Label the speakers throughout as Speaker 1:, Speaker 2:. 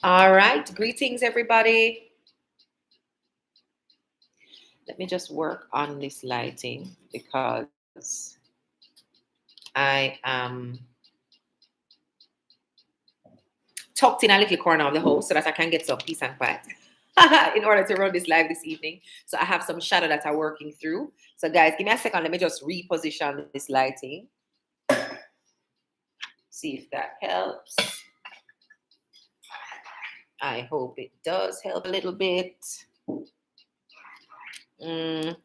Speaker 1: All right, greetings everybody. Let me just work on this lighting because I am tucked in a little corner of the house so that I can get some peace and quiet in order to run this live this evening. So I have some shadow that I'm working through. So guys, give me a second. Let me just reposition this lighting. See if that helps. I hope it does help a little bit.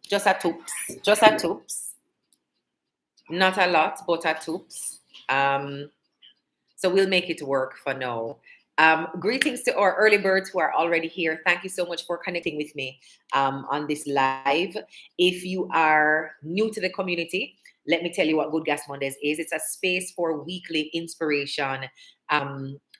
Speaker 1: Just a toops. Just a toops. Not a lot, but a toops. So we'll make it work for now. Greetings to our early birds who are already here. Thank you so much for connecting with me on this live. If you are new to the community, let me tell you what Good Gas Mondays is. It's a space for weekly inspiration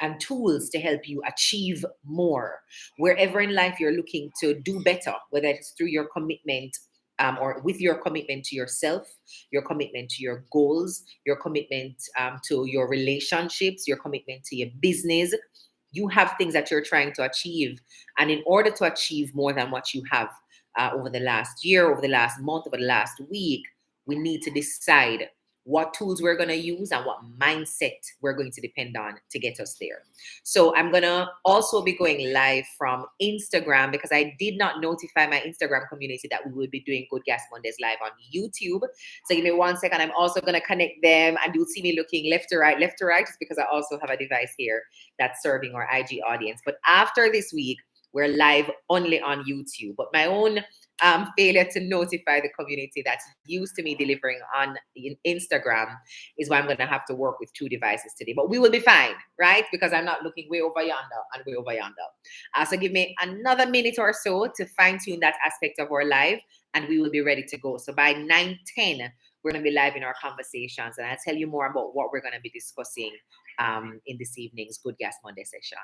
Speaker 1: and tools to help you achieve more. Wherever in life you're looking to do better, whether it's through your commitment or with your commitment to yourself, your commitment to your goals, your commitment to your relationships, your commitment to your business. You have things that you're trying to achieve. And in order to achieve more than what you have over the last year, over the last month, over the last week, we need to decide what tools we're going to use and what mindset we're going to depend on to get us there. So I'm going to also be going live from Instagram because I did not notify my Instagram community that we would be doing Good Gas Mondays live on YouTube. So give me 1 second. I'm also going to connect them and you'll see me looking left to right, just because I also have a device here that's serving our IG audience. But after this week, we're live only on YouTube. But my own failure to notify the community that's used to me delivering on Instagram is why I'm going to have to work with 2 devices today. But we will be fine, right? Because I'm not looking way over yonder and way over yonder. So give me another minute or so to fine tune that aspect of our live and we will be ready to go. So by 9:10, we're going to be live in our conversations and I'll tell you more about what we're going to be discussing in this evening's Good Gas Monday session.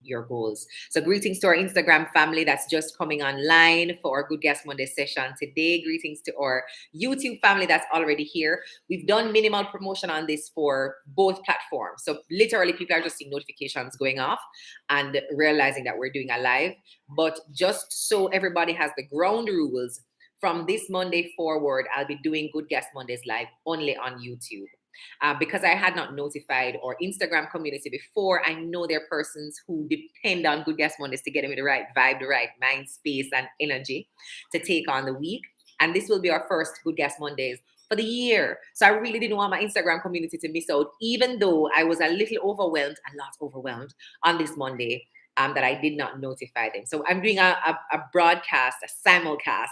Speaker 1: Your goals. So greetings to our Instagram family that's just coming online for our Good Gas Monday session today. Greetings to our YouTube family that's already here. We've done minimal promotion on this for both platforms. So literally people are just seeing notifications going off and realizing that we're doing a live. But just so everybody has the ground rules, from this Monday forward, I'll be doing Good Gas Mondays live only on YouTube. Because I had not notified our Instagram community before, I know there are persons who depend on Good Gas Mondays to get them in the right vibe, the right mind space and energy to take on the week. And this will be our first Good Gas Mondays for the year. So I really didn't want my Instagram community to miss out, even though I was a little overwhelmed, a lot overwhelmed on this Monday. That I did not notify them. So I'm doing a broadcast, a simulcast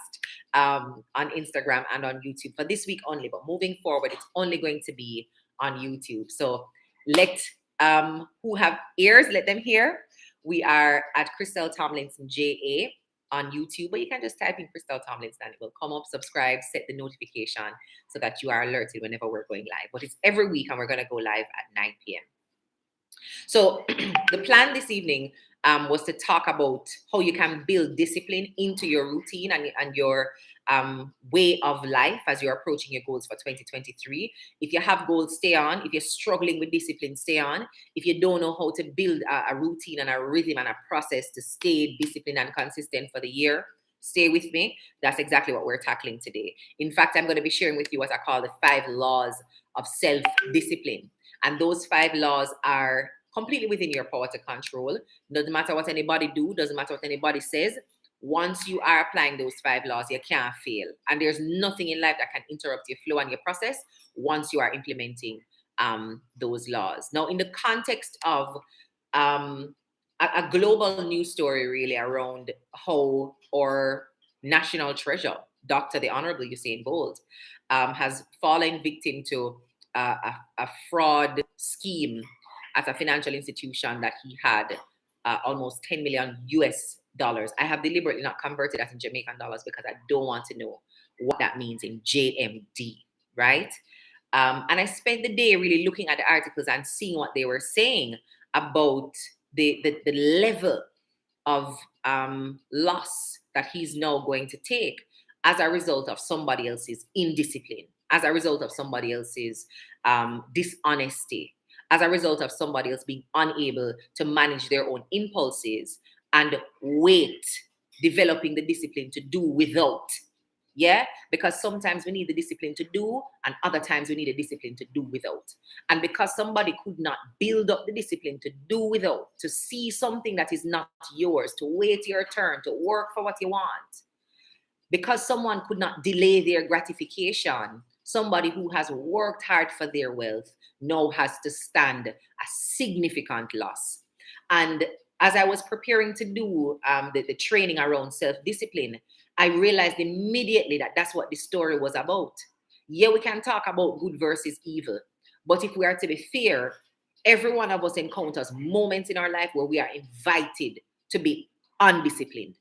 Speaker 1: on Instagram and on YouTube for this week only. But moving forward, it's only going to be on YouTube. So let who have ears, let them hear. We are at Krystal Tomlinson JA on YouTube, but you can just type in Krystal Tomlinson and it will come up. Subscribe, set the notification so that you are alerted whenever we're going live. But it's every week and we're going to go live at 9 p.m. So the plan this evening was to talk about how you can build discipline into your routine and your way of life as you're approaching your goals for 2023. If you have goals, stay on. If you're struggling with discipline, stay on. If you don't know how to build a routine and a rhythm and a process to stay disciplined and consistent for the year, Stay with me. That's exactly what we're tackling today. In fact, I'm going to be sharing with you what I call the 5 laws of self-discipline. And those 5 laws are completely within your power to control. Doesn't matter what anybody do, doesn't matter what anybody says. Once you are applying those 5 laws, you can't fail. And there's nothing in life that can interrupt your flow and your process once you are implementing those laws. Now, in the context of a global news story really around how our national treasure, Dr. the Honorable Usain Bolt, has fallen victim to a fraud scheme at a financial institution that he had almost 10 million US dollars. I have deliberately not converted that in Jamaican dollars because I don't want to know what that means in JMD, right? And I spent the day really looking at the articles and seeing what they were saying about the level of loss that he's now going to take as a result of somebody else's indiscipline, as a result of somebody else's dishonesty, as a result of somebody else being unable to manage their own impulses and wait, developing the discipline to do without. Yeah, because sometimes we need the discipline to do, and other times we need the discipline to do without. And because somebody could not build up the discipline to do without, to see something that is not yours, to wait your turn, to work for what you want, because someone could not delay their gratification, somebody who has worked hard for their wealth now has to stand a significant loss. And as I was preparing to do the training around self-discipline, I realized immediately that that's what the story was about. Yeah, we can talk about good versus evil, but if we are to be fair, every one of us encounters moments in our life where we are invited to be undisciplined.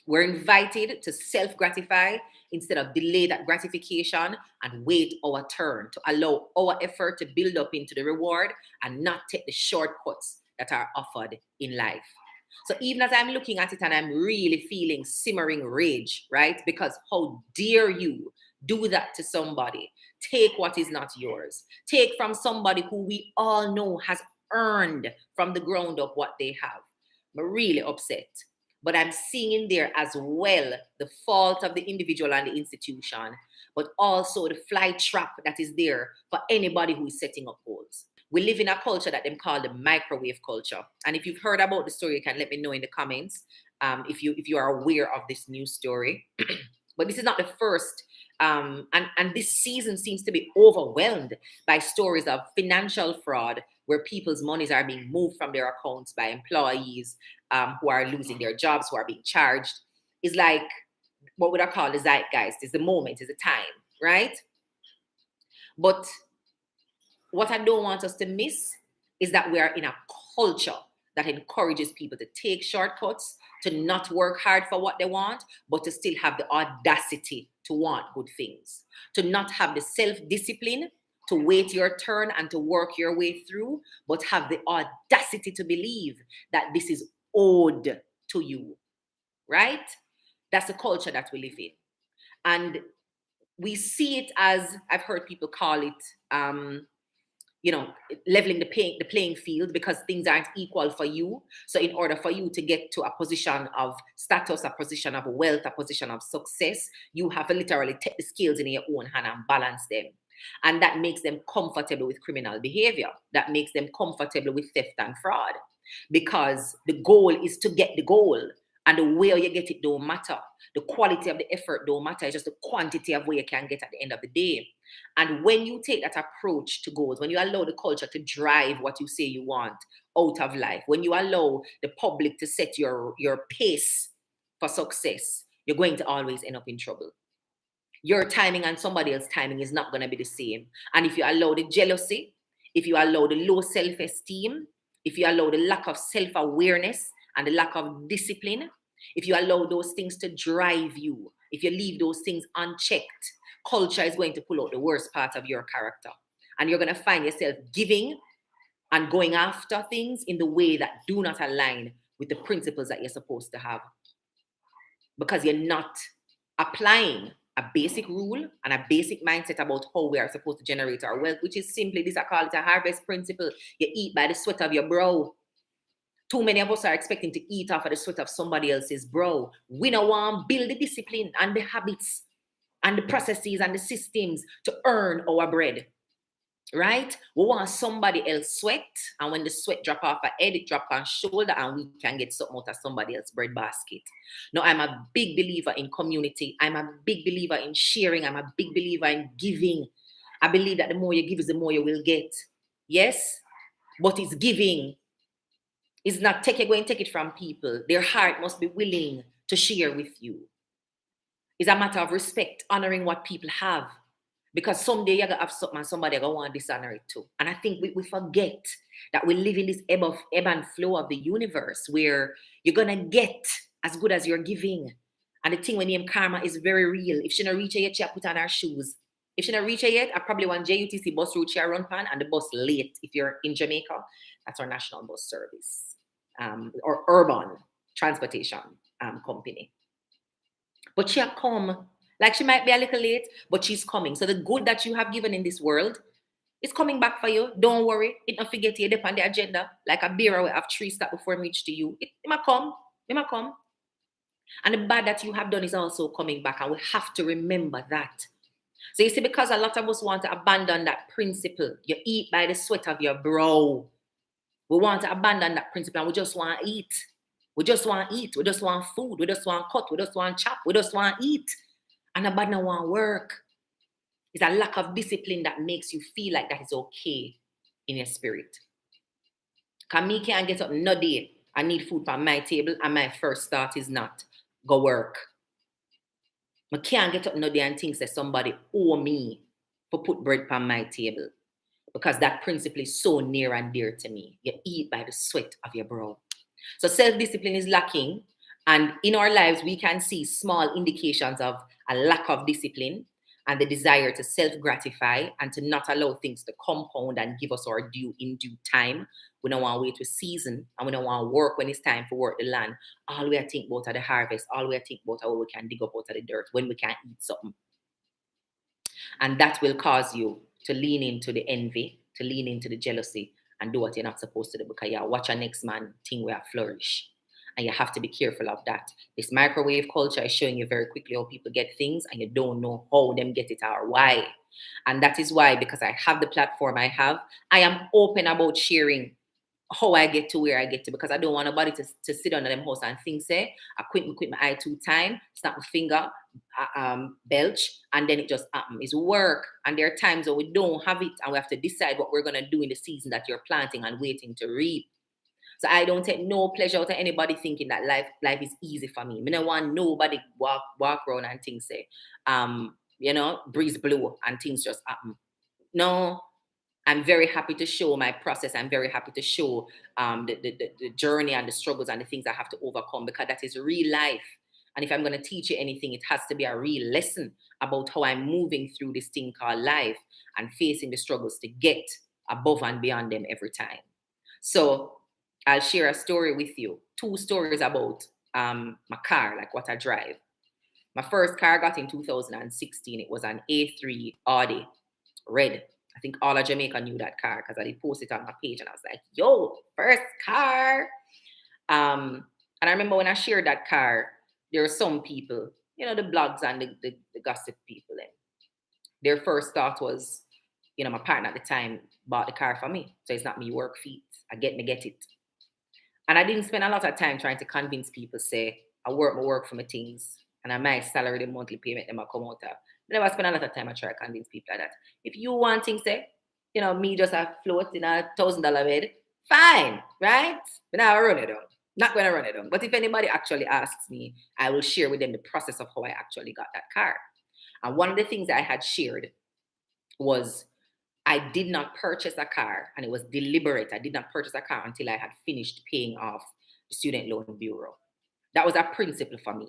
Speaker 1: We're invited to self-gratify instead of delay that gratification and wait our turn, to allow our effort to build up into the reward and not take the shortcuts that are offered in life. So even as I'm looking at it and I'm really feeling simmering rage, right? Because how dare you do that to somebody? Take what is not yours. Take from somebody who we all know has earned from the ground up what they have. I'm really upset. But I'm seeing in there as well the fault of the individual and the institution, but also the fly trap that is there for anybody who is setting up goals. We live in a culture that them call the microwave culture. And if you've heard about the story, you can let me know in the comments if you are aware of this news story. But this is not the first. And this season seems to be overwhelmed by stories of financial fraud where people's monies are being moved from their accounts by employees who are losing their jobs, who are being charged. It's like, what would I call the zeitgeist? It's the moment, it's the time, right? But what I don't want us to miss is that we are in a culture that encourages people to take shortcuts, to not work hard for what they want, but to still have the audacity to want good things, to not have the self-discipline to wait your turn and to work your way through, but have the audacity to believe that this is owed to you, right? That's the culture that we live in. And we see it as, I've heard people call it, leveling the playing field because things aren't equal for you. So in order for you to get to a position of status, a position of wealth, a position of success, you have to literally take the scales in your own hand and balance them. And that makes them comfortable with criminal behavior. That makes them comfortable with theft and fraud. Because the goal is to get the goal. And the way you get it don't matter. The quality of the effort don't matter. It's just the quantity of where you can get at the end of the day. And when you take that approach to goals, when you allow the culture to drive what you say you want out of life, when you allow the public to set your pace for success, you're going to always end up in trouble. Your timing and somebody else's timing is not going to be the same. And if you allow the jealousy, if you allow the low self-esteem, if you allow the lack of self-awareness and the lack of discipline, if you allow those things to drive you, if you leave those things unchecked, culture is going to pull out the worst part of your character. And you're going to find yourself giving and going after things in the way that do not align with the principles that you're supposed to have. Because you're not applying a basic rule and a basic mindset about how we are supposed to generate our wealth, which is simply this, I call it a harvest principle. You eat by the sweat of your brow. Too many of us are expecting to eat off of the sweat of somebody else's brow. We don't want to build the discipline and the habits and the processes and the systems to earn our bread. Right? We want somebody else sweat, and when the sweat drop off our head, it drop on shoulder, and we can get something out of somebody else's bread basket. No, I'm a big believer in community. I'm a big believer in sharing. I'm a big believer in giving. I believe that the more you give is the more you will get. Yes, but it's giving. It's not go and take it from people. Their heart must be willing to share with you. It's a matter of respect, honoring what people have. Because someday you're going to have something and somebody going to want to dishonor it too. And I think we forget that we live in this ebb and flow of the universe where you're going to get as good as you're giving. And the thing when named karma is very real. If she not reach her yet, she put on her shoes. If she not reach her yet, I probably want JUTC bus route she run pan and the bus late. If you're in Jamaica, that's our national bus service or urban transportation company. But she'll come. Like she might be a little late, but she's coming. So the good that you have given in this world is coming back for you. Don't worry. It not forget you. Depend on the agenda. Like a bearer will have 3 steps before it reach to you. It might come. It might come. And the bad that you have done is also coming back. And we have to remember that. So you see, because a lot of us want to abandon that principle. You eat by the sweat of your brow. We want to abandon that principle and we just want to eat. We just want to eat. We just want food. We just want cut. We just want chop. We just want to eat. And nobody no want work. It's a lack of discipline that makes you feel like that is okay in your spirit. Because me can't get up no day. I need food from my table and my first thought is not go work. I can't get up no day and think that somebody owe me for put bread on my table. Because that principle is so near and dear to me. You eat by the sweat of your brow. So self-discipline is lacking. And in our lives, we can see small indications of a lack of discipline and the desire to self-gratify and to not allow things to compound and give us our due in due time. We don't want to wait to season and we don't want to work when it's time for work the land. All we are think about are the harvest. All we are think about how we can dig up out of the dirt when we can eat something. And that will cause you to lean into the envy, to lean into the jealousy and do what you're not supposed to do because you watch a next man thing where flourish. And you have to be careful of that. This microwave culture is showing you very quickly how people get things and you don't know how them get it or why. And that is why, because I have the platform I have, I am open about sharing how I get to where I get to because I don't want nobody to sit under them house and think, say, I quit my eye 2 times, snap my finger, belch, and then it just happens. It's work. And there are times when we don't have it and we have to decide what we're going to do in the season that you're planting and waiting to reap. So I don't take no pleasure out of anybody thinking that life is easy for me. I don't want nobody walk around and think say, breeze blow and things just happen. No, I'm very happy to show my process. I'm very happy to show the journey and the struggles and the things I have to overcome because that is real life. And if I'm going to teach you anything, it has to be a real lesson about how I'm moving through this thing called life and facing the struggles to get above and beyond them every time. So I'll share a story with you. 2 stories about my car, like what I drive. My first car I got in 2016. It was an A3 Audi, red. I think all of Jamaica knew that car because I did post it on my page and I was like, yo, first car. And I remember when I shared that car, there were some people, the blogs and the gossip people. And their first thought was, my partner at the time bought the car for me. So it's not me work feet. I get it. And I didn't spend a lot of time trying to convince people, say, I work for my things. And I might salary the monthly payment, them I come out of. I never spend a lot of time I try to convince people like that. If you want things, say, me just a float in a $1,000 bed, fine, right? But now I run it down. Not going to run it down. But if anybody actually asks me, I will share with them the process of how I actually got that car. And one of the things that I had shared was I did not purchase a car, and it was deliberate. I did not purchase a car until I had finished paying off the Student Loan Bureau. That was a principle for me.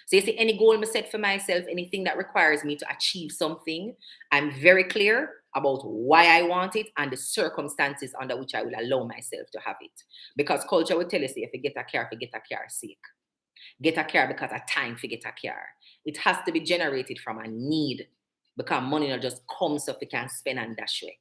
Speaker 1: So you see, any goal I set for myself, anything that requires me to achieve something, I'm very clear about why I want it and the circumstances under which I will allow myself to have it. Because culture will tell you, say, if you get a car sake. Get a car because of time for get a car. It has to be generated from a need because money not just comes so we can spend and dash away.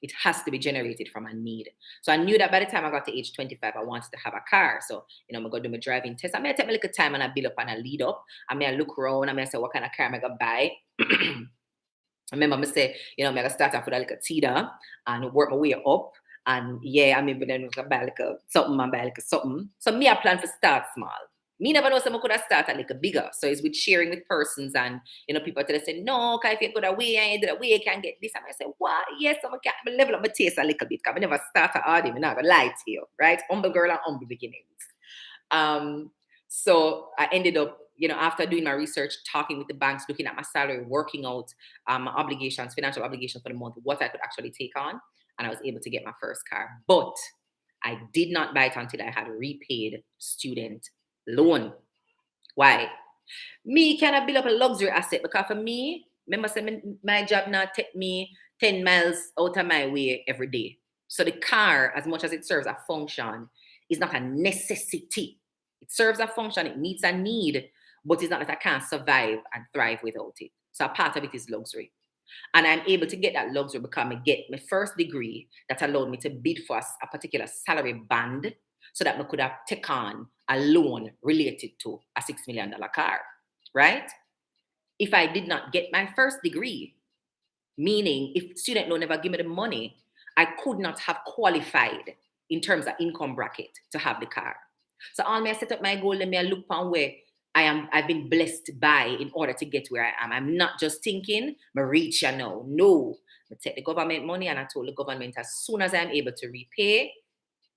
Speaker 1: It has to be generated from a need. So I knew that by the time I got to age 25, I wanted to have a car. So, I'm going to do my driving test. I may take my little time and I build up and I lead up. I may look around. I may say, what kind of car am I going to buy? I remember me say, I'm going to start off with a little Tida and work my way up. And yeah, I mean, but then I buy like a something and buy like a something. So me, I plan to start small. Me never know someone could have started like a bigger. So it's with sharing with persons and, people tell us, say, no, if you go that way and you do that way, you can get this. And I say, what? Yes, I'm going to level up my taste a little bit because I never started hard. I'm not going to lie to you, right? Humble girl and humble beginnings. So I ended up, after doing my research, talking with the banks, looking at my salary, working out my obligations, financial obligations for the month, what I could actually take on. And I was able to get my first car. But I did not buy it until I had repaid student loan. Why? Me cannot build up a luxury asset because for me, remember saying my job now take me 10 miles out of my way every day. So the car, as much as it serves a function, is not a necessity. It serves a function, it meets a need, but it's not that I can't survive and thrive without it. So a part of it is luxury. And I'm able to get that luxury because I get my first degree that allowed me to bid for a particular salary band so that I could have taken on a loan related to a $6 million car, right? If I did not get my first degree, meaning if student loan never give me the money, I could not have qualified in terms of income bracket to have the car. So all me I set up my goal and me I look on where I've been blessed by in order to get where I am. I'm not just thinking, I reach now. No. I take the government money and I told the government as soon as I'm able to repay,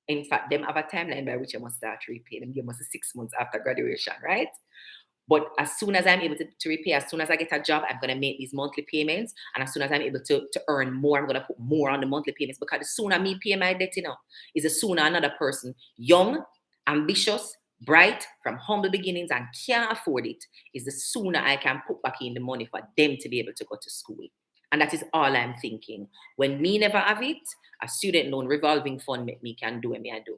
Speaker 1: in fact, them have a timeline by which I must start repaying. Them give us 6 months after graduation, right? But as soon as I'm able to repay, as soon as I get a job, I'm going to make these monthly payments. And as soon as I'm able to earn more, I'm going to put more on the monthly payments because the sooner me pay my debt, is the sooner another person, young, ambitious, bright, from humble beginnings and can't afford it, is the sooner I can put back in the money for them to be able to go to school. And that is all I'm thinking. When me never have it, a student loan revolving fund make me can do what me I do.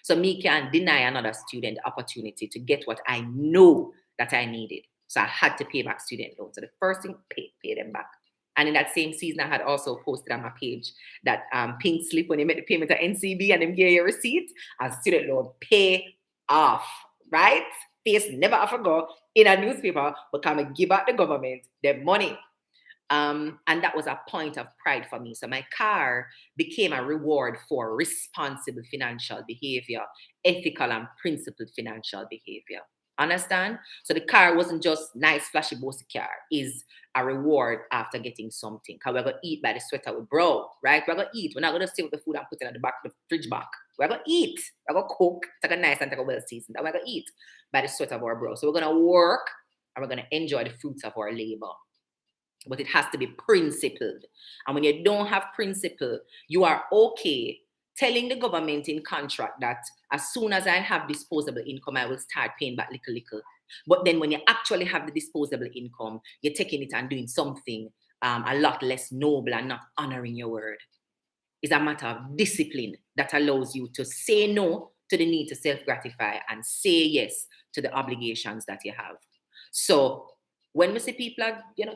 Speaker 1: So me can deny another student the opportunity to get what I know that I needed. So I had to pay back student loans. So the first thing, pay them back. And in that same season, I had also posted on my page that pink slip when you make the payment to NCB and them give you a receipt, as student loan pay off, right? Face never ever go in a newspaper, but come and give back the government their money. And that was a point of pride for me. So my car became a reward for responsible financial behavior, ethical and principled financial behavior. Understand? So the car wasn't just nice, flashy, bossy car. Is a reward after getting something. Because we're going to eat by the sweat of our brow, right? We're going to eat. We're not going to stay with the food and put it in the back of the fridge back. We're going to eat. We're going to cook, take a nice and take a well seasoned. And we're going to eat by the sweat of our brow. So we're going to work and we're going to enjoy the fruits of our labor. But it has to be principled. And when you don't have principle, you are okay telling the government in contract that as soon as I have disposable income, I will start paying back little. But then when you actually have the disposable income, you're taking it and doing something a lot less noble and not honoring your word. It's a matter of discipline that allows you to say no to the need to self-gratify and say yes to the obligations that you have. So when we see people,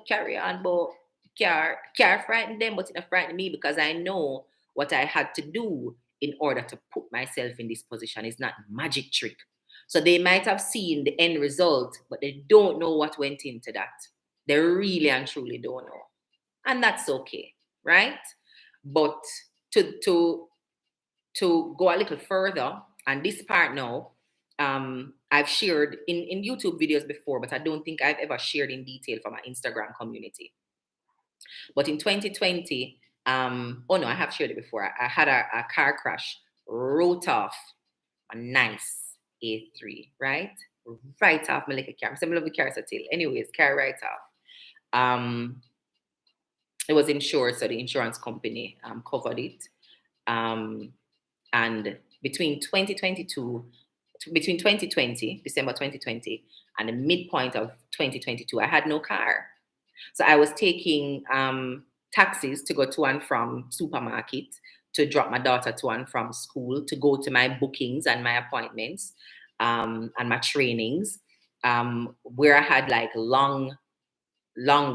Speaker 1: carry on, but car frighten them, but it don't frighten me because I know what I had to do in order to put myself in this position. It's not magic trick. So they might have seen the end result, but they don't know what went into that. They really and truly don't know. And that's okay, right? But to go a little further, and this part now, I've shared in YouTube videos before, but I don't think I've ever shared in detail for my Instagram community. But in 2020, I have shared it before. I had a car crash, wrote off a nice A3, right? Right off my little car. Some love the car still. Anyways, car right off. It was insured, so the insurance company covered it. And between 2020, December 2020, and the midpoint of 2022, I had no car. So I was taking taxis to go to and from supermarket, to drop my daughter to and from school, to go to my bookings and my appointments and my trainings, where I had like long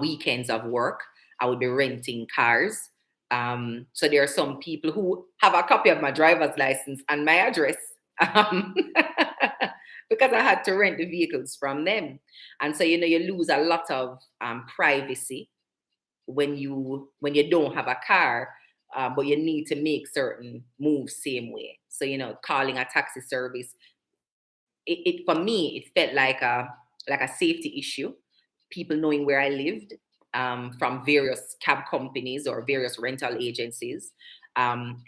Speaker 1: weekends of work. I would be renting cars So there are some people who have a copy of my driver's license and my address, um, because I had to rent the vehicles from them. And so, you lose a lot of privacy when you don't have a car, but you need to make certain moves same way. So, calling a taxi service, it for me, it felt like a safety issue. People knowing where I lived, from various cab companies or various rental agencies,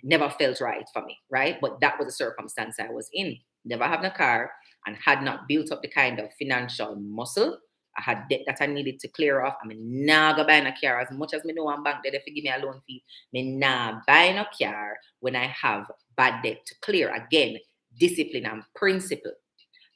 Speaker 1: never felt right for me, right? But that was the circumstance I was in. Never having a car and had not built up the kind of financial muscle. I had debt that I needed to clear off. I mean, nah go buy a car as much as me know one bank there to give me a loan fee. Me nah buy a car when I have bad debt to clear. Again, discipline and principle.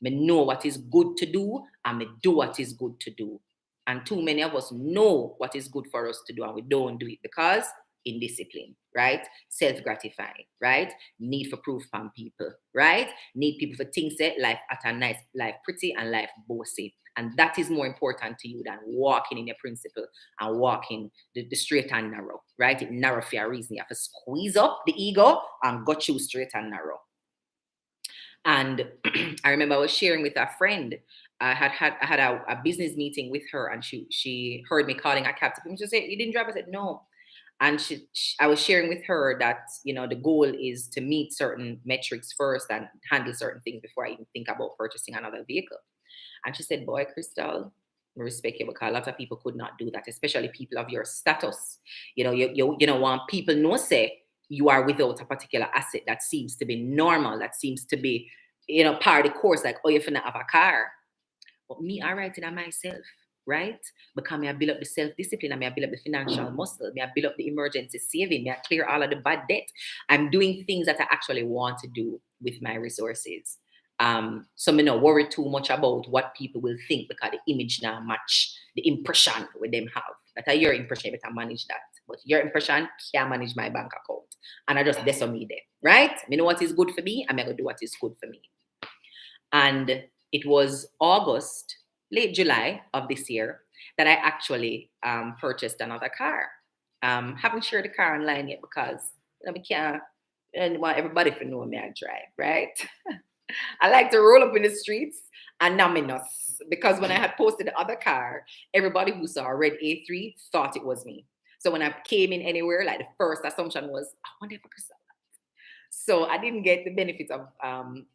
Speaker 1: Me know what is good to do and me do what is good to do. And too many of us know what is good for us to do and we don't do it because indiscipline, right? Self-gratifying, right? Need for proof from people, right? Need people for things that life at a nice, life pretty and life bossy. And that is more important to you than walking in your principle and walking the straight and narrow, right? It narrow for a reason. You have to squeeze up the ego and go through straight and narrow. And I remember I was sharing with a friend. I had a business meeting with her, and she heard me calling a cab. She said, "You didn't drive?" I said, "No." And I was sharing with her that the goal is to meet certain metrics first and handle certain things before I even think about purchasing another vehicle. And she said, "Boy, Krystal, I respect you because a lot of people could not do that, especially people of your status. You want people know say you are without a particular asset that seems to be normal, that seems to be, part of the course, like, oh, you finna have a car. But me, I write it on myself, right? Because me, I build up the self-discipline, and me, I build up the financial muscle, me, I build up the emergency saving, me, I clear all of the bad debt. I'm doing things that I actually want to do with my resources. So me not worry too much about what people will think because the image now match the impression with them have. That are your impression, but I manage that. But your impression can't manage my bank account. And I just that's on me there, right? Me know what is good for me, I'm gonna do what is good for me. And it was August, late July of this year, that I actually purchased another car. Haven't shared the car online yet because we can't. And want everybody to know me I drive, right? I like to roll up in the streets and numbness because when I had posted the other car, everybody who saw a red A3 thought it was me. So when I came in anywhere, like the first assumption was, I wonder if I could sell that. So I didn't get the benefit of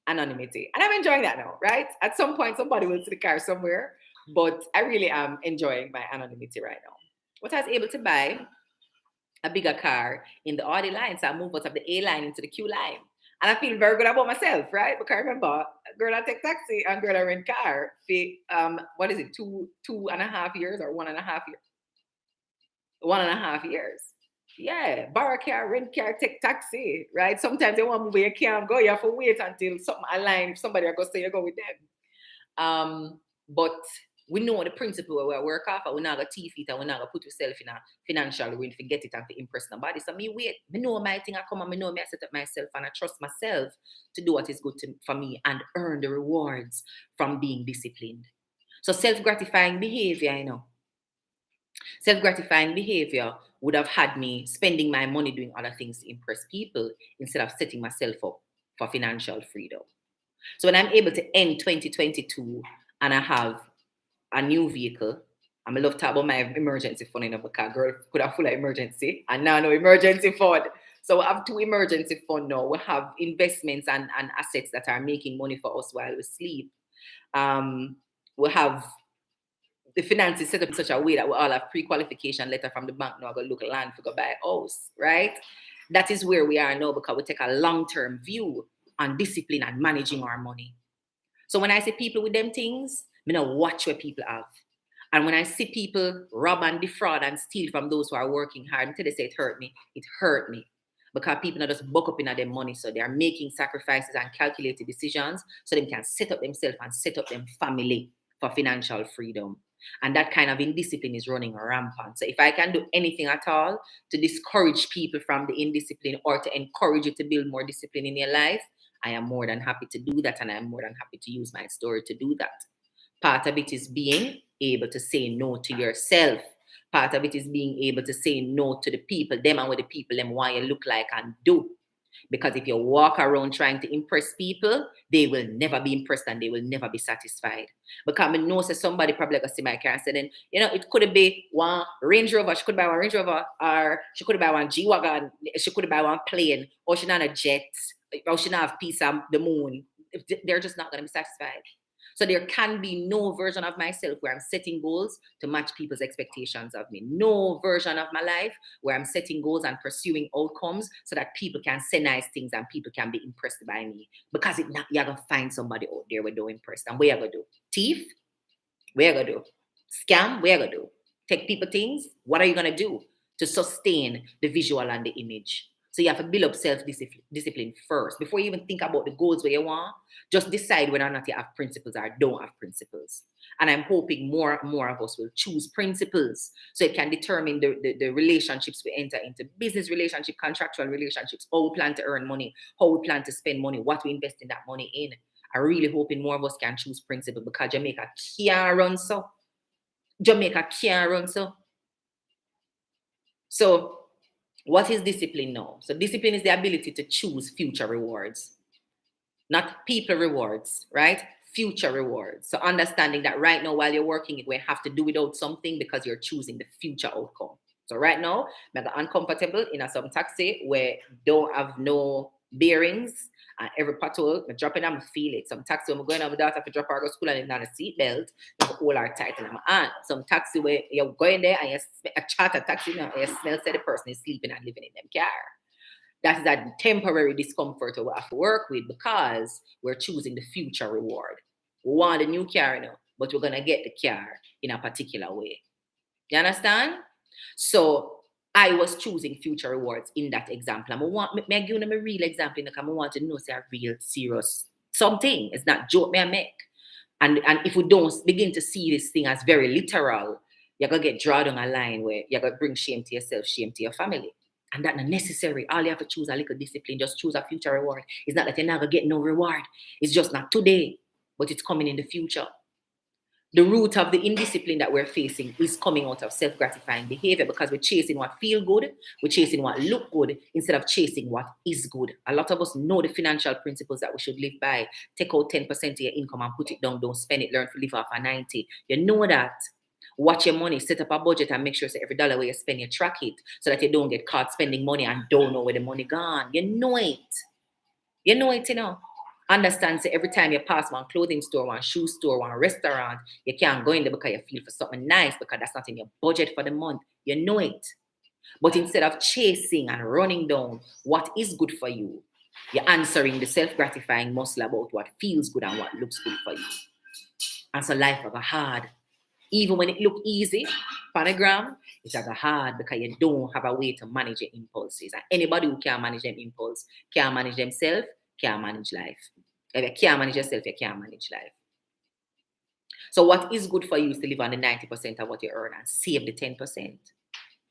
Speaker 1: anonymity. And I'm enjoying that now, right? At some point, somebody will see the car somewhere, but I really am enjoying my anonymity right now. What I was able to buy a bigger car in the Audi line, so I moved out of the A line into the Q line. And I feel very good about myself, right? Because I remember, girl, I take taxi and girl, I rent car for, what is it, 2.5 years or 1.5 years? 1.5 years. Yeah, borrow car, rent car, take taxi, right? Sometimes they want to move where you can't go. You have to wait until something align. If somebody are going to say you go with them. But we know the principle where we work off, and we're not going to teeth it, and we're not going to put yourself in a financial ruin, forget it, and to impress nobody. So me wait. Me know my thing I come and me know me I set up myself, and I trust myself to do what is good for me and earn the rewards from being disciplined. So self-gratifying behavior, Self-gratifying behavior would have had me spending my money doing other things to impress people instead of setting myself up for financial freedom. So when I'm able to end 2022 and I have a new vehicle, I'm love talk about my emergency fund in a car. Girl could have full of emergency and now no emergency fund. So we have 2 emergency fund now. We have investments and assets that are making money for us while we sleep. We have the finances set up in such a way that we all have pre-qualification letter from the bank now. Go look at land to go buy a house, right? That is where we are now because we take a long-term view on discipline and managing our money. So when I see people with them things, I know watch where people have. And when I see people rob and defraud and steal from those who are working hard, until they say it hurt me, it hurt me. Because people are just buck up in their money. So they are making sacrifices and calculated decisions so they can set up themselves and set up them family for financial freedom. And that kind of indiscipline is running rampant. So if I can do anything at all to discourage people from the indiscipline or to encourage you to build more discipline in your life, I am more than happy to do that. And I'm more than happy to use my story to do that. Part of it is being able to say no to yourself. Part of it is being able to say no to the people, them and what the people them want you look like and do. Because if you walk around trying to impress people, they will never be impressed and they will never be satisfied. Because I know say somebody probably gonna see my car and say, then, it could be one Range Rover, she could buy one Range Rover, or she could buy one G-Wagon, she could buy one plane, or she not a jet, or she not have peace on the moon. They're just not gonna be satisfied. So there can be no version of myself where I'm setting goals to match people's expectations of me. No version of my life where I'm setting goals and pursuing outcomes so that people can say nice things and people can be impressed by me. Because if not, you're going to find somebody out there with no impressed. And what are you going to do? Thief? What are you going to do? Scam? What are you going to do? Take people things? What are you going to do to sustain the visual and the image? So you have to build up self-discipline first. Before you even think about the goals where you want, just decide whether or not you have principles or don't have principles. And I'm hoping more and more of us will choose principles so it can determine the relationships we enter into, business relationship, contractual relationships, how we plan to earn money, how we plan to spend money, what we invest in that money in. I'm really hoping more of us can choose principles because Jamaica can't run so. Jamaica can't run so. So, what is discipline now? So discipline is the ability to choose future rewards, not people rewards, right? Future rewards. So understanding that right now while you're working, you have to do without something because you're choosing the future outcome. So right now, I'm uncomfortable in some taxi where don't have no bearings and every pothole, I'm dropping, I'm feel it. Some taxi, I'm going on my daughter to drop her to school and not a seatbelt, I'm hold her tight in my hand. Some taxi where you're going there and you a charter taxi now, and you smell say the person is sleeping and living in them car. That is a temporary discomfort we have to work with because we're choosing the future reward. We want a new car now, but we're gonna get the car in a particular way. You understand? So I was choosing future rewards in that example. I give them a real example because I want to know say a real serious something. It's not joke me I make. And if we don't begin to see this thing as very literal, you're gonna get drawn on a line where you're gonna bring shame to yourself, shame to your family. And that's not necessary. All you have to choose a little discipline, just choose a future reward. It's not that you're not gonna get no reward. It's just not today, but it's coming in the future. The root of the indiscipline that we're facing is coming out of self-gratifying behavior because we're chasing what feel good, we're chasing what look good instead of chasing what is good. A lot of us know the financial principles that we should live by. Take out 10% of your income and put it down, don't spend it, learn to live off a 90. You know that. Watch your money, set up a budget and make sure that every dollar where you spend, you track it so that you don't get caught spending money and don't know where the money gone. You know it. You know it, Understand, so every time you pass one clothing store, one shoe store, one restaurant, you can't go in there because you feel for something nice because that's not in your budget for the month. You know it. But instead of chasing and running down what is good for you, you're answering the self-gratifying muscle about what feels good and what looks good for you. And so life is hard. Even when it look easy, panogram, it's hard because you don't have a way to manage your impulses. And anybody who can't manage them impulse, can't manage themselves, can't manage life. If you can't manage yourself, you can't manage life. So what is good for you is to live on the 90% of what you earn and save the 10%.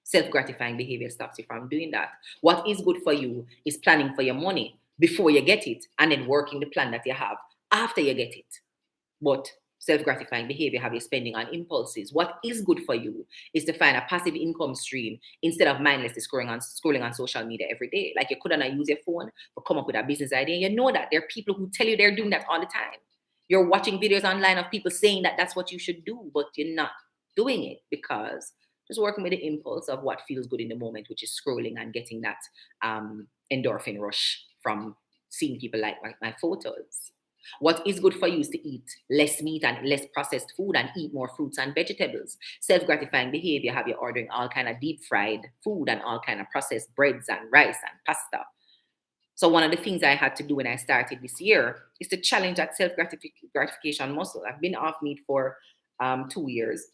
Speaker 1: Self-gratifying behavior stops you from doing that. What is good for you is planning for your money before you get it and then working the plan that you have after you get it. But self-gratifying behavior have you spending on impulses. What is good for you is to find a passive income stream instead of mindlessly scrolling on social media every day. Like you couldn't use your phone to come up with a business idea. You know that there are people who tell you they're doing that all the time. You're watching videos online of people saying that that's what you should do, but you're not doing it because just working with the impulse of what feels good in the moment, which is scrolling and getting that endorphin rush from seeing people like my photos. What is good for you is to eat less meat and less processed food and eat more fruits and vegetables. Self-gratifying behavior have you ordering all kind of deep fried food and all kind of processed breads and rice and pasta. So one of the things I had to do when I started this year is to challenge that self-gratification muscle. I've been off meat for 2 years.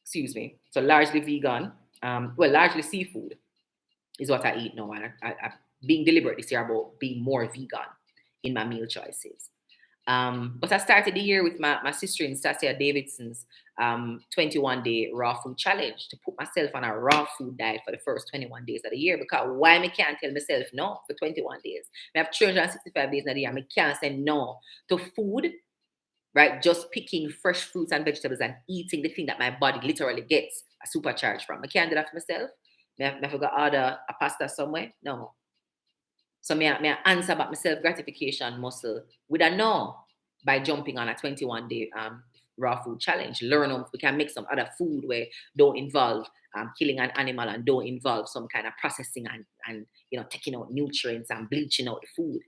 Speaker 1: Excuse me. So largely vegan. Largely seafood is what I eat now. And I'm being deliberate this year about being more vegan in my meal choices. But I started the year with my sister in Stacia Davidson's 21-day raw food challenge to put myself on a raw food diet for the first 21 days of the year. Because why me can't tell myself no for 21 days? I have 365 days in a year. I can't say no to food right? Just picking fresh fruits and vegetables and eating the thing that my body literally gets a supercharge from. I can't do that for myself. I forgot to order a pasta somewhere. No. So I answer about my self-gratification muscle with a no by jumping on a 21-day raw food challenge. Learn if we can make some other food where don't involve killing an animal and don't involve some kind of processing and taking out nutrients and bleaching out the food.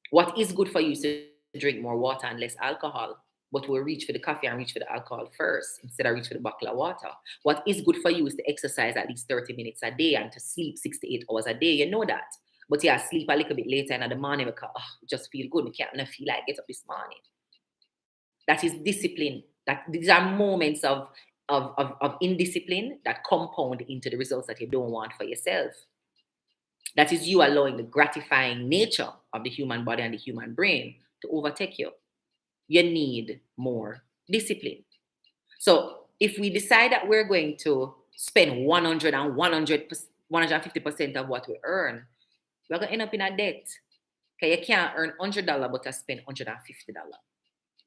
Speaker 1: What is good for you is to drink more water and less alcohol, but we'll reach for the coffee and reach for the alcohol first instead of reach for the bottle of water. What is good for you is to exercise at least 30 minutes a day and to sleep 6 to 8 hours a day. You know that. But yeah, sleep a little bit later in the morning because just feel good. We can't feel like get up this morning. That is discipline. These are moments of indiscipline that compound into the results that you don't want for yourself. That is you allowing the gratifying nature of the human body and the human brain to overtake you. You need more discipline. So if we decide that we're going to spend 100 and 150% of what we earn, we're going to end up in a debt. Okay, you can't earn $100 but you spend $150.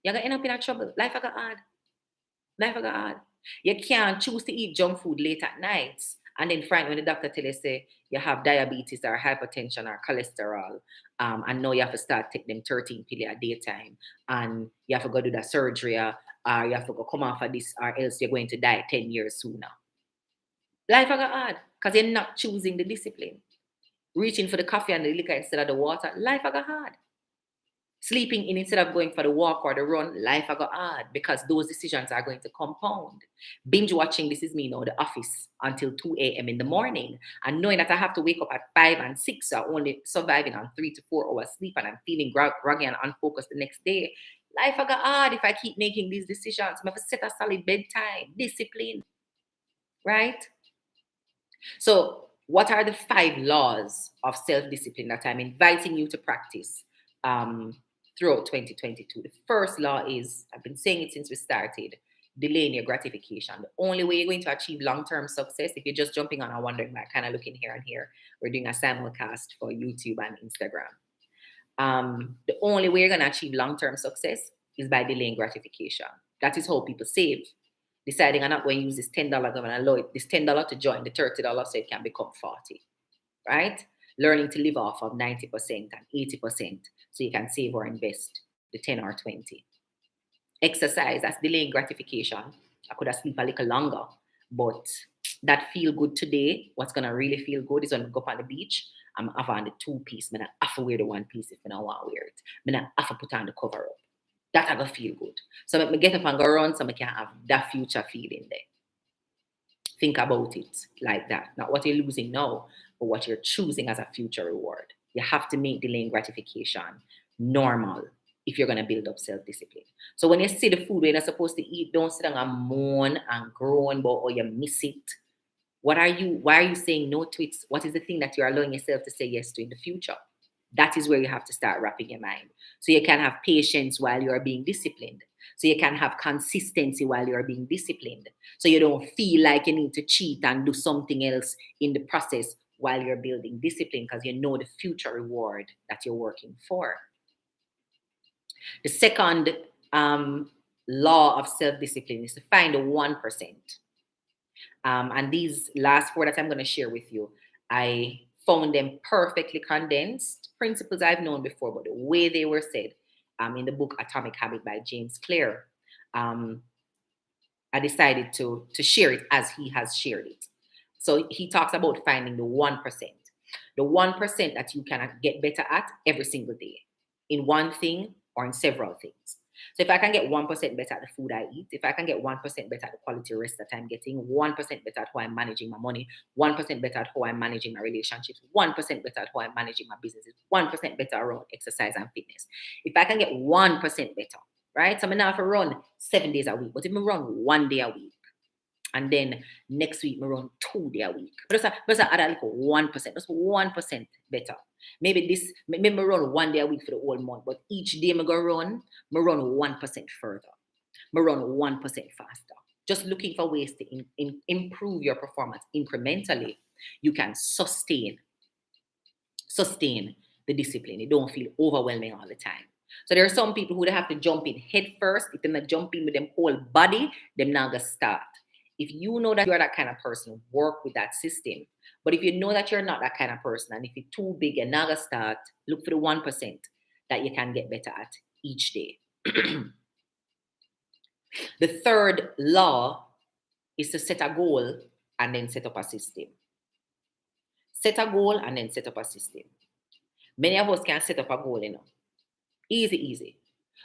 Speaker 1: You're going to end up in a trouble. Life I got hard. You can't choose to eat junk food late at night and then when the doctor tells you, say, you have diabetes or hypertension or cholesterol, and now you have to start taking them 13 pills a daytime, and you have to go do the surgery, or you have to go come off of this, or else you're going to die 10 years sooner. Life I got hard because you're not choosing the discipline. Reaching for the coffee and the liquor instead of the water, life I got hard. Sleeping in instead of going for the walk or the run, life I got hard because those decisions are going to compound. Binge watching, this is me now, The Office, until 2 a.m. in the morning, and knowing that I have to wake up at 5 and 6, so I'm only surviving on 3 to 4 hours sleep, and I'm feeling groggy and unfocused the next day. Life I got hard if I keep making these decisions. I have to set a solid bedtime, discipline, right? So what are the 5 laws of self-discipline that I'm inviting you to practice throughout 2022? The first law is, I've been saying it since we started, delaying your gratification. The only way you're going to achieve long-term success, if you're just jumping on and wondering, like, kind of looking here and here, we're doing a simulcast for YouTube and Instagram. The only way you're going to achieve long-term success is by delaying gratification. That is how people save. Deciding I'm not going to use this $10, I'm going to allow it, this $10 to join the $30 so it can become 40, right? Learning to live off of 90% and 80% so you can save or invest the 10 or 20. Exercise, that's delaying gratification. I could have sleep a little longer, but that feel good today, what's going to really feel good is when I go up on the beach, I'm off on the 2-piece. I'm not have to wear the 1-piece if I don't want to wear it. I'm not have to put on the cover up. That I go feel good. So I get up and go around so I can have that future feeling there. Think about it like that. Not what you're losing now, but what you're choosing as a future reward. You have to make delaying gratification normal if you're going to build up self-discipline. So when you see the food you're not supposed to eat, don't sit down and moan and groan about or you miss it. Why are you saying no to it? What is the thing that you're allowing yourself to say yes to in the future? That is where you have to start wrapping your mind. So you can have patience while you are being disciplined. So you can have consistency while you are being disciplined. So you don't feel like you need to cheat and do something else in the process while you're building discipline because you know the future reward that you're working for. The second law of self-discipline is to find the 1%. And these last 4 that I'm going to share with you, I found them perfectly condensed, principles I've known before, but the way they were said in the book Atomic Habit by James Clear, I decided to share it as he has shared it. So he talks about finding the 1%. The 1% that you can get better at every single day in one thing or in several things. So if I can get 1% better at the food I eat, if I can get 1% better at the quality rest that I'm getting, 1% better at how I'm managing my money, 1% better at how I'm managing my relationships, 1% better at how I'm managing my businesses, 1% better around exercise and fitness. If I can get 1% better, right? So I'm not have to run 7 days a week, but if I run 1 day a week, and then next week I run 2 days a week. Just add a little 1%, just 1% better. Maybe I run 1 day a week for the whole month, but each day I go run 1% further. I run 1% faster. Just looking for ways to improve your performance incrementally. You can sustain the discipline. It don't feel overwhelming all the time. So there are some people who they have to jump in head first. If they're not jumping with them whole body, them not gonna start. If you know that you're that kind of person, work with that system. But if you know that you're not that kind of person, and if you're too big and not gonna start, look for the 1% that you can get better at each day. The third law is to set a goal and then set up a system. Set a goal and then set up a system. Many of us can set up a goal, Easy.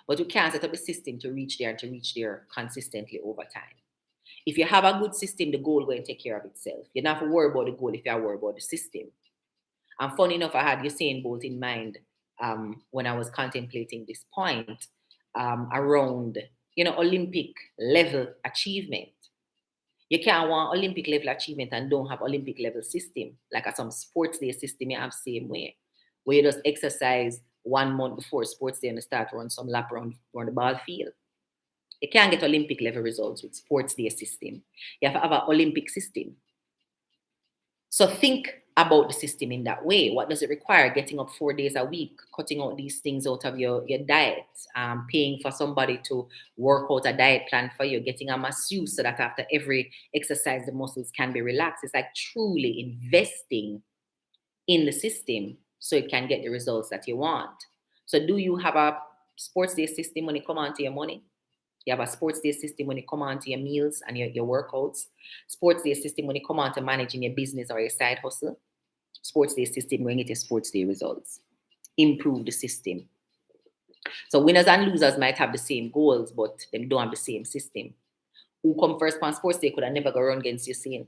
Speaker 1: But we can't set up a system to reach there and to reach there consistently over time. If you have a good system, the goal will take care of itself. You don't have to worry about the goal if you worry about the system. And funny enough, I had Usain Bolt in mind when I was contemplating this point around, Olympic level achievement. You can't want Olympic level achievement and don't have Olympic level system. Like at some sports day system, you have same way. Where you just exercise 1 month before sports day and start run some lap around the ball field. You can't get Olympic level results with sports day system. You have to have an Olympic system. So think about the system in that way. What does it require? Getting up 4 days a week, cutting out these things out of your diet, paying for somebody to work out a diet plan for you, getting a masseuse so that after every exercise, the muscles can be relaxed. It's like truly investing in the system so it can get the results that you want. So do you have a sports day system when it comes on to your money? You have a sports day system when it comes on to your meals and your workouts. Sports day system when it comes on to managing your business or your side hustle. Sports day system when you get your sports day results. Improve the system. So winners and losers might have the same goals, but they don't have the same system. Who come first on sports day could have never go run against Usain.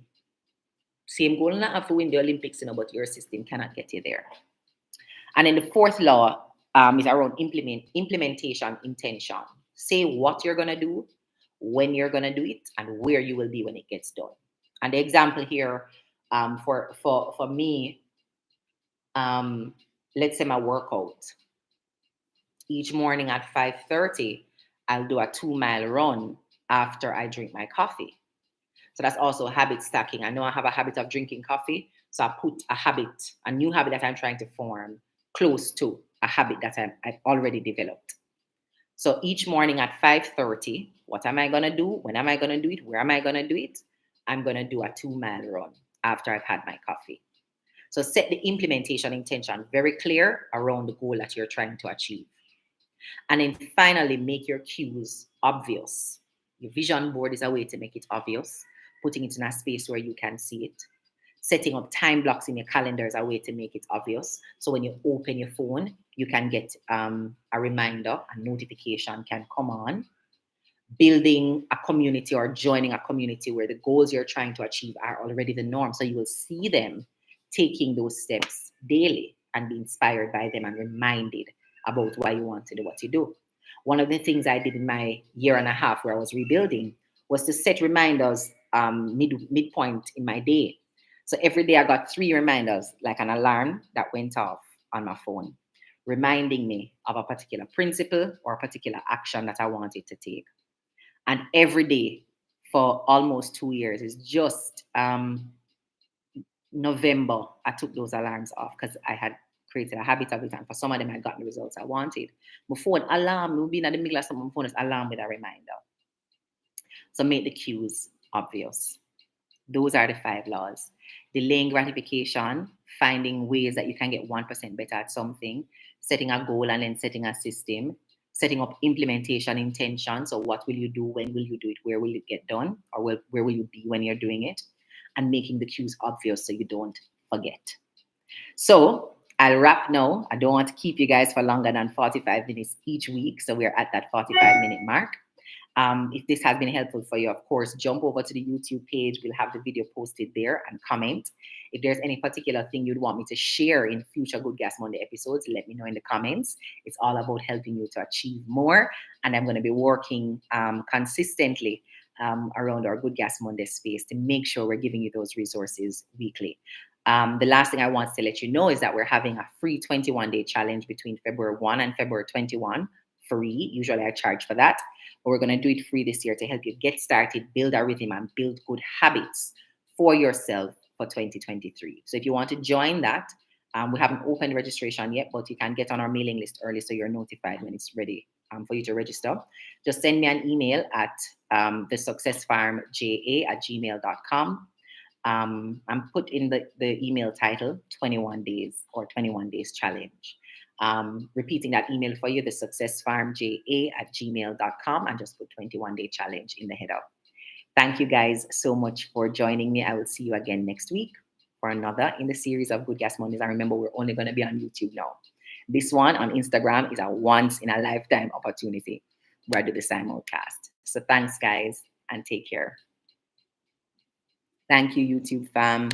Speaker 1: Same goal, not have to win the Olympics, but your system cannot get you there. And then the fourth law is around implementation intention. Say what you're going to do, when you're going to do it, and where you will be when it gets done. And the example here for me, let's say my workout. Each morning at 5:30, I'll do a 2-mile run after I drink my coffee. So that's also habit stacking. I know I have a habit of drinking coffee, so I put a new habit that I'm trying to form close to a habit that I've already developed. So each morning at 5:30, what am I going to do? When am I going to do it? Where am I going to do it? I'm going to do a 2-mile run after I've had my coffee. So set the implementation intention very clear around the goal that you're trying to achieve. And then finally, make your cues obvious. Your vision board is a way to make it obvious, putting it in a space where you can see it. Setting up time blocks in your calendar is a way to make it obvious. So when you open your phone, you can get a reminder, a notification can come on. Building a community or joining a community where the goals you're trying to achieve are already the norm. So you will see them taking those steps daily and be inspired by them and reminded about why you want to do what you do. One of the things I did in my 1.5 years where I was rebuilding was to set reminders midpoint in my day. So every day I got 3 reminders, like an alarm that went off on my phone, reminding me of a particular principle or a particular action that I wanted to take. And every day for almost 2 years, it's just November, I took those alarms off because I had created a habit of it. And for some of them, I got the results I wanted. My phone alarm will be in the middle of someone's phone is alarm with a reminder. So make the cues obvious. Those are the 5 laws. Delaying gratification, finding ways that you can get 1% better at something, setting a goal and then setting a system, setting up implementation intention. So what will you do? When will you do it? Where will it get done? Or where will you be when you're doing it? And making the cues obvious so you don't forget. So I'll wrap now. I don't want to keep you guys for longer than 45 minutes each week. So we're at that 45-minute mark. If this has been helpful for you, of course, jump over to the YouTube page. We'll have the video posted there and comment. If there's any particular thing you'd want me to share in future Good Gas Monday episodes, let me know in the comments. It's all about helping you to achieve more. And I'm going to be working consistently around our Good Gas Monday space to make sure we're giving you those resources weekly. The last thing I want to let you know is that we're having a free 21-day challenge between February 1 and February 21. Free. Usually I charge for that. But we're going to do it free this year to help you get started, build a rhythm, and build good habits for yourself for 2023. So if you want to join that, We haven't opened registration yet, but you can get on our mailing list early so you're notified when it's ready for you to register. Just send me an email at thesuccessfarmja@gmail.com. I'm put in the email title 21 days or 21 days challenge. Repeating that email for you, thesuccessfarmja@gmail.com, and just put 21-day challenge in the header. Thank you guys so much for joining me. I will see you again next week for another in the series of Good Gas Mondays. And remember, we're only going to be on YouTube now. This one on Instagram is a once in a lifetime opportunity where I do the simulcast. So thanks, guys, and take care. Thank you, YouTube fam.